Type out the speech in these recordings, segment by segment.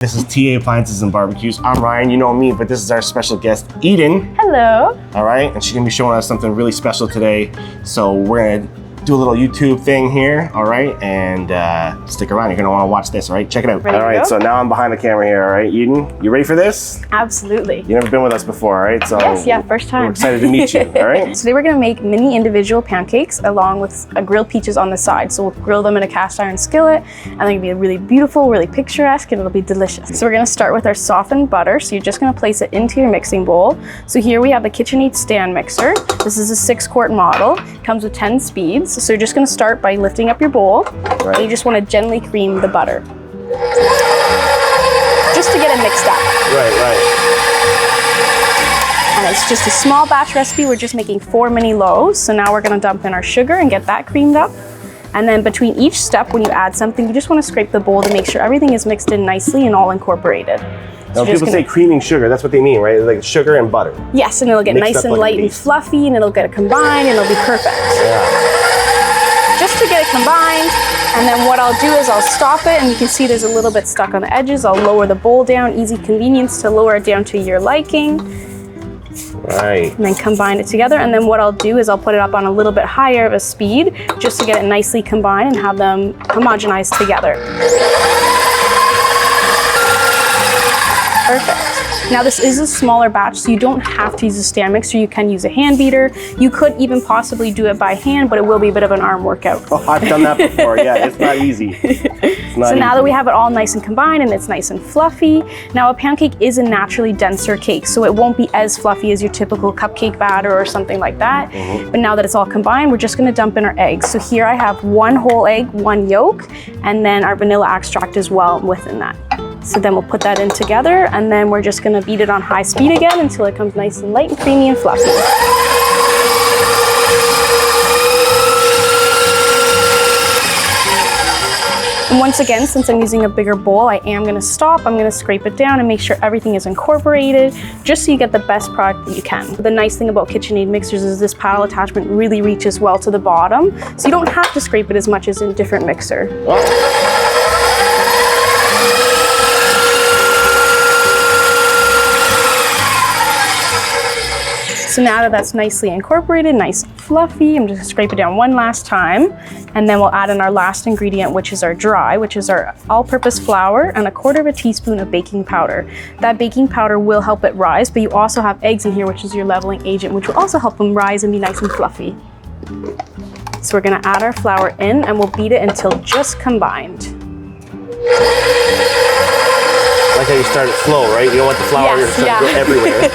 This is TA Appliances and Barbecues. I'm Ryan, you know me, but this is our special guest, Eden. Hello. All right, and she's gonna be showing us something really special today. So we're gonna do a little YouTube thing here, all right? And stick around, you're gonna wanna watch this, all right? Check it out. Ready all right, so now I'm behind the camera here, all right? Eden, you ready for this? Absolutely. You've never been with us before, all right? So Yes, yeah, first time. We're excited to meet you, all right? Today we're gonna make mini individual pancakes along with grilled peaches on the side. So we'll grill them in a cast iron skillet and they're gonna be really beautiful, really picturesque, and it'll be delicious. So we're gonna start with our softened butter. So you're just gonna place it into your mixing bowl. So here we have the KitchenAid stand mixer. This is a 6-quart model. It comes with 10 speeds. So you're just gonna start by lifting up your bowl. Right. And you just wanna gently cream the butter. Just to get it mixed up. Right. And it's just a small batch recipe. We're just making 4 mini loaves. So now we're gonna dump in our sugar and get that creamed up. And then between each step, when you add something, you just wanna scrape the bowl to make sure everything is mixed in nicely and all incorporated. Now people say creaming sugar, that's what they mean, right? Like sugar and butter. Yes, and it'll get nice and light and fluffy, and it'll get combined, and it'll be perfect. Yeah. Just to get it combined, and then what I'll do is I'll stop it, and you can see there's a little bit stuck on the edges. I'll lower the bowl down, easy convenience to lower it down to your liking. Right. And then combine it together, and then what I'll do is I'll put it up on a little bit higher of a speed just to get it nicely combined and have them homogenized together. Perfect. Now this is a smaller batch, so you don't have to use a stand mixer. You can use a hand beater. You could even possibly do it by hand, but it will be a bit of an arm workout. Oh, I've done that before, yeah, it's not easy. It's not so now easy. that we have it all nice and combined and it's nice and fluffy, now a pancake is a naturally denser cake, so it won't be as fluffy as your typical cupcake batter or something like that. But now that it's all combined, we're just gonna dump in our eggs. So here I have 1 whole egg, 1 yolk, and then our vanilla extract as well within that. So then we'll put that in together, and then we're just gonna beat it on high speed again until it comes nice and light and creamy and fluffy. And once again, since I'm using a bigger bowl, I am gonna stop, I'm gonna scrape it down and make sure everything is incorporated, just so you get the best product that you can. The nice thing about KitchenAid mixers is this paddle attachment really reaches well to the bottom, so you don't have to scrape it as much as in a different mixer. Oh. So now that that's nicely incorporated, nice and fluffy, I'm just gonna scrape it down one last time. And then we'll add in our last ingredient, which is our dry, which is our all-purpose flour and 1/4 teaspoon of baking powder. That baking powder will help it rise, but you also have eggs in here, which is your leveling agent, which will also help them rise and be nice and fluffy. So we're gonna add our flour in and we'll beat it until just combined. I like how you start it slow, right? You don't want the flour to go everywhere.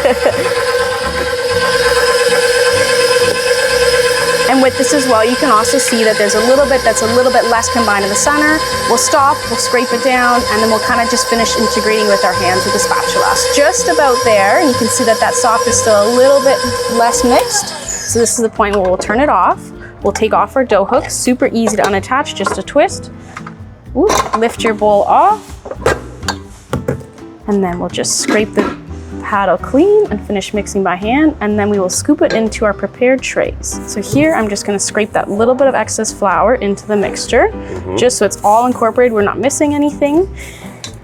And with this as well, you can also see that there's a little bit that's a little bit less combined in the center. We'll stop, we'll scrape it down, and then we'll kind of just finish integrating with our hands with the spatula. Just about there, and you can see that that soft is still a little bit less mixed. So this is the point where we'll turn it off. We'll take off our dough hooks, super easy to unattach, just a twist. Ooh, lift your bowl off. And then we'll just scrape the paddle clean and finish mixing by hand, and then we will scoop it into our prepared trays. So here I'm just gonna scrape that little bit of excess flour into the mixture, just so it's all incorporated, we're not missing anything.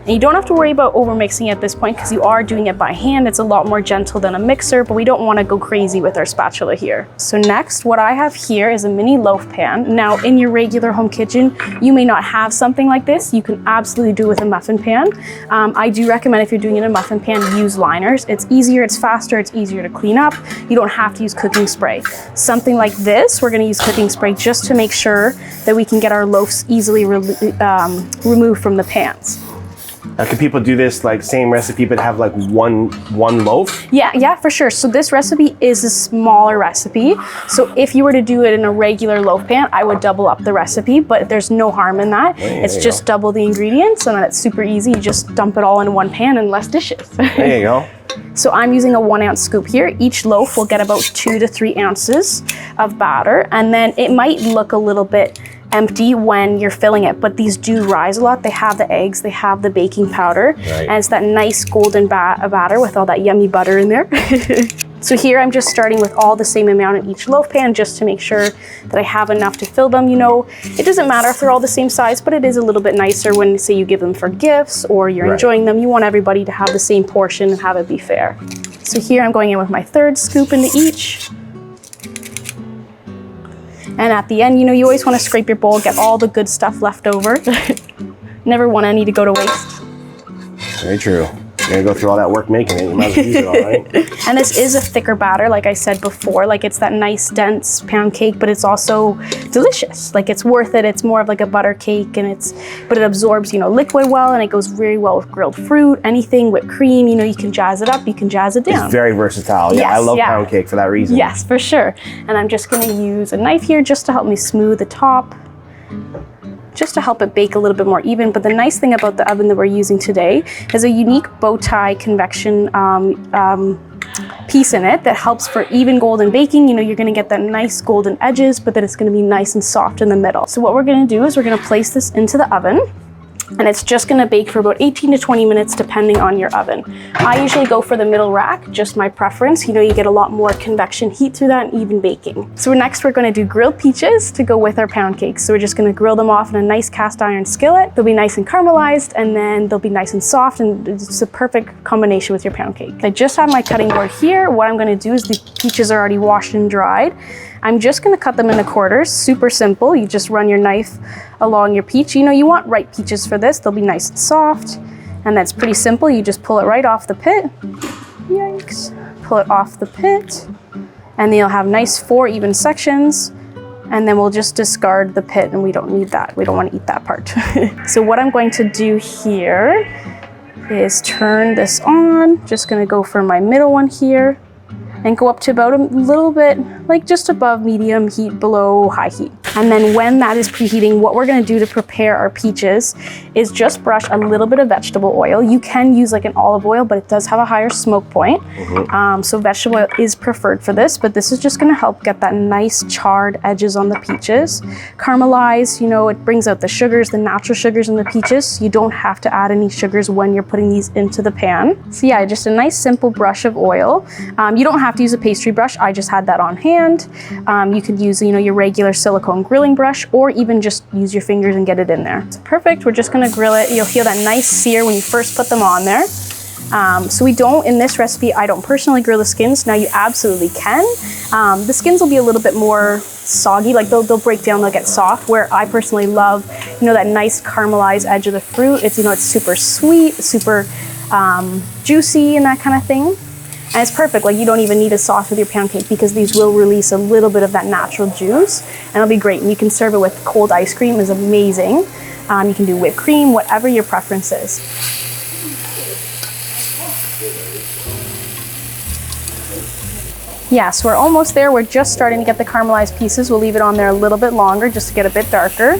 And you don't have to worry about over mixing at this point because you are doing it by hand. It's a lot more gentle than a mixer, but we don't want to go crazy with our spatula here. So next, what I have here is a mini loaf pan. Now in your regular home kitchen, you may not have something like this. You can absolutely do it with a muffin pan. I do recommend if you're doing it in a muffin pan, use liners. It's easier, it's faster, it's easier to clean up. You don't have to use cooking spray. Something like this, we're going to use cooking spray just to make sure that we can get our loaves easily removed from the pans. Now, can people do this like same recipe but have like one loaf? Yeah, for sure. So this recipe is a smaller recipe. So if you were to do it in a regular loaf pan, I would double up the recipe, but there's no harm in that. It's just double the ingredients, and then it's super easy. You just dump it all in one pan and less dishes. There you go. So I'm using a 1 ounce scoop here. Each loaf will get about 2 to 3 ounces of batter, and then it might look a little bit empty when you're filling it, but these do rise a lot. They have the eggs, they have the baking powder, and it's that nice golden batter with all that yummy butter in there. So here I'm just starting with all the same amount in each loaf pan just to make sure that I have enough to fill them. You know, it doesn't matter if they're all the same size, but it is a little bit nicer when, say, you give them for gifts or you're enjoying them. You want everybody to have the same portion and have it be fair. So here I'm going in with my third scoop into each. And at the end, you know, you always want to scrape your bowl, get all the good stuff left over. Never want any to go to waste. Very true. You're gonna go through all that work making it, you might as well use it all, right? And this is a thicker batter, like I said before. Like, it's that nice, dense pound cake, but it's also delicious. Like, it's worth it. It's more of like a butter cake, and but it absorbs, you know, liquid well, and it goes very well with grilled fruit, anything, whipped cream. You know, you can jazz it up, you can jazz it down. It's very versatile. Yeah, yes, I love pound cake for that reason. Yes, for sure. And I'm just gonna use a knife here just to help me smooth the top, just to help it bake a little bit more even. But the nice thing about the oven that we're using today is a unique bow tie convection piece in it that helps for even golden baking. You know, you're gonna get that nice golden edges, but then it's gonna be nice and soft in the middle. So what we're gonna do is we're gonna place this into the oven, and it's just gonna bake for about 18 to 20 minutes depending on your oven. I usually go for the middle rack, just my preference. You know, you get a lot more convection heat through that and even baking. So next we're gonna do grilled peaches to go with our pound cakes. So we're just gonna grill them off in a nice cast iron skillet. They'll be nice and caramelized, and then they'll be nice and soft, and it's a perfect combination with your pound cake. I just have my cutting board here. What I'm gonna do is the peaches are already washed and dried. I'm just gonna cut them into quarters, super simple. You just run your knife along your peach. You know, you want ripe peaches for this. They'll be nice and soft, and that's pretty simple. You just pull it right off the pit. Yikes. Pull it off the pit, and then you'll have nice 4 even sections, and then we'll just discard the pit, and we don't need that. We don't want to eat that part. So what I'm going to do here is turn this on. Just gonna go for my middle one here, and go up to about a little bit, like just above medium heat, below high heat. And then when that is preheating, what we're gonna do to prepare our peaches is just brush a little bit of vegetable oil. You can use like an olive oil, but it does have a higher smoke point. So vegetable oil is preferred for this, but this is just gonna help get that nice charred edges on the peaches. Caramelized, you know, it brings out the sugars, the natural sugars in the peaches. So you don't have to add any sugars when you're putting these into the pan. So yeah, just a nice simple brush of oil. You don't have to use a pastry brush. I just had that on hand. You could use, you know, your regular silicone grilling brush, or even just use your fingers and get it in there. It's perfect. We're just gonna grill it. You'll feel that nice sear when you first put them on there. So we don't, in this recipe, I don't personally grill the skins. Now you absolutely can. The skins will be a little bit more soggy, like they'll break down, they'll get soft, where I personally love, you know, that nice caramelized edge of the fruit. It's, you know, it's super sweet, super juicy and that kind of thing. And it's perfect, like you don't even need a sauce with your pound cake because these will release a little bit of that natural juice, and it'll be great. And you can serve it with cold ice cream, is amazing. You can do whipped cream, whatever your preference is. Yeah, so we're almost there. We're just starting to get the caramelized pieces. We'll leave it on there a little bit longer just to get a bit darker.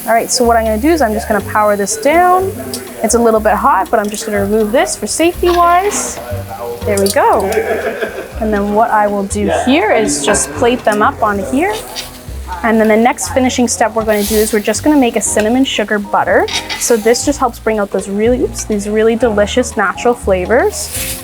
All right, so what I'm gonna do is I'm just gonna power this down. It's a little bit hot, but I'm just gonna remove this for safety wise. There we go. And then what I will do here is just plate them up on here. And then the next finishing step we're going to do is we're just going to make a cinnamon sugar butter. So this just helps bring out those these really delicious natural flavors,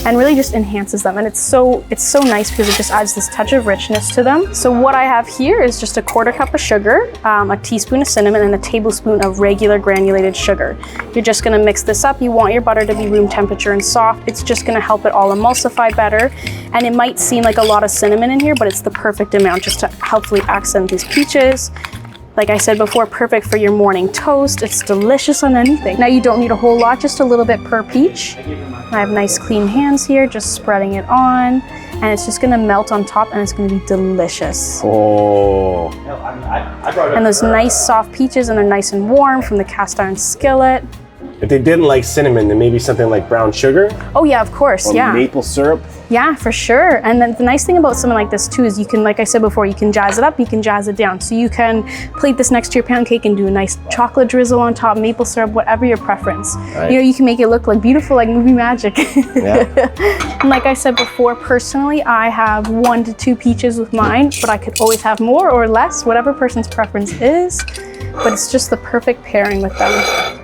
and really just enhances them. And it's so nice because it just adds this touch of richness to them. So what I have here is just a 1/4 cup of sugar, a teaspoon of cinnamon, and a tablespoon of regular granulated sugar. You're just gonna mix this up. You want your butter to be room temperature and soft. It's just gonna help it all emulsify better. And it might seem like a lot of cinnamon in here, but it's the perfect amount just to helpfully accent these peaches. Like I said before, perfect for your morning toast. It's delicious on anything. Now you don't need a whole lot, just a little bit per peach. I have nice clean hands here, just spreading it on, and it's just gonna melt on top, and it's gonna be delicious. Oh. And those nice soft peaches, and they're nice and warm from the cast iron skillet. If they didn't like cinnamon, then maybe something like brown sugar? Oh yeah, of course, or yeah. maple syrup? Yeah, for sure. And then the nice thing about something like this too is you can, like I said before, you can jazz it up, you can jazz it down. So you can plate this next to your pound cake and do a nice chocolate drizzle on top, maple syrup, whatever your preference. Right. You know, you can make it look like beautiful, like movie magic. Yeah. And like I said before, personally, I have 1 to 2 peaches with mine, but I could always have more or less, whatever person's preference is. But it's just the perfect pairing with them.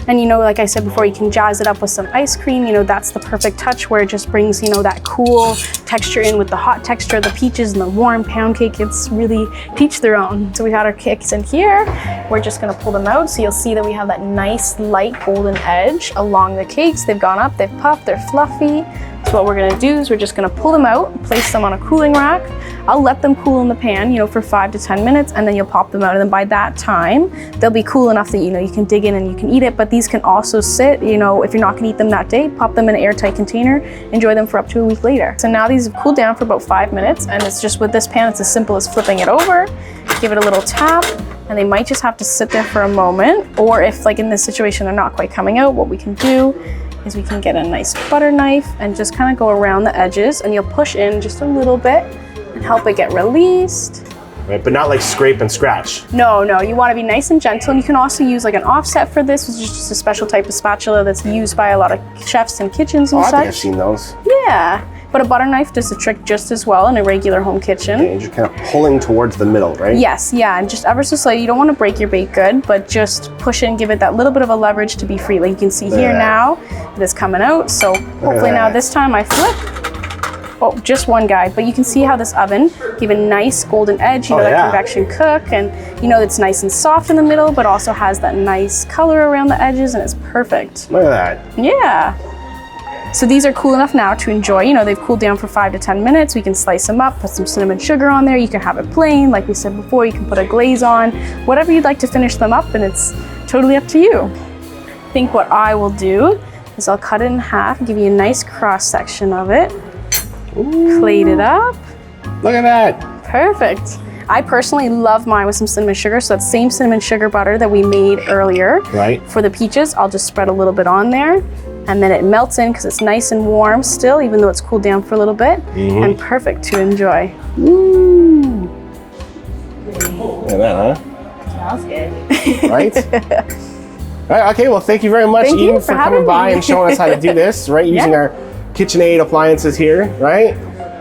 And you know, like I said before, you can jazz it up with some ice cream. You know, that's the perfect touch where it just brings, you know, that cool texture in with the hot texture of the peaches and the warm pound cake. It's really teach their own. So we had our cakes in here. We're just gonna pull them out. So you'll see that we have that nice light golden edge along the cakes. They've gone up, they've puffed, they're fluffy. So what we're gonna do is we're just gonna pull them out, place them on a cooling rack. I'll let them cool in the pan, you know, for 5 to 10 minutes, and then you'll pop them out. And then by that time, they'll be cool enough that, you know, you can dig in and you can eat it. But these can also sit, you know, if you're not gonna eat them that day, pop them in an airtight container, enjoy them for up to a week later. So now these have cooled down for about 5 minutes, and it's just with this pan, it's as simple as flipping it over, give it a little tap, and they might just have to sit there for a moment. Or if, like in this situation, they're not quite coming out, what we can do is we can get a nice butter knife and just kind of go around the edges, and you'll push in just a little bit and help it get released. Right, but not like scrape and scratch. No, you want to be nice and gentle, and you can also use like an offset for this, which is just a special type of spatula that's used by a lot of chefs in kitchens and I such. think I've seen those. Yeah, but a butter knife does the trick just as well in a regular home kitchen. Okay, and you're kind of pulling towards the middle, right? Yes, yeah, and just ever so slightly. You don't want to break your baked good, but just push in, give it that little bit of a leverage to be free. Like you can see here now, it is coming out. So hopefully now this time I flip. Oh, just one guy, but you can see how this oven gave a nice golden edge, you know, that convection cook, and you know, it's nice and soft in the middle, but also has that nice color around the edges, and it's perfect. Look at that. Yeah. So these are cool enough now to enjoy. You know, they've cooled down for 5 to 10 minutes. We can slice them up, put some cinnamon sugar on there. You can have it plain, like we said before, you can put a glaze on, whatever you'd like to finish them up, and it's totally up to you. I think what I will do is I'll cut it in half, give you a nice cross section of it. Ooh. Plate it up. Look at that. Perfect. I personally love mine with some cinnamon sugar, so that same cinnamon sugar butter that we made earlier for the peaches, I'll just spread a little bit on there, and then it melts in because it's nice and warm still, even though it's cooled down for a little bit, and perfect to enjoy. Ooh. Look at that, huh? Smells good. Right? All right, okay, well, thank you very much, Eden, for coming by and showing us how to do this, right? Using our KitchenAid appliances here, right?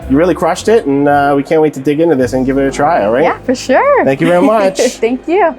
You really crushed it, and we can't wait to dig into this and give it a try, all right? Yeah, for sure. Thank you very much. Thank you.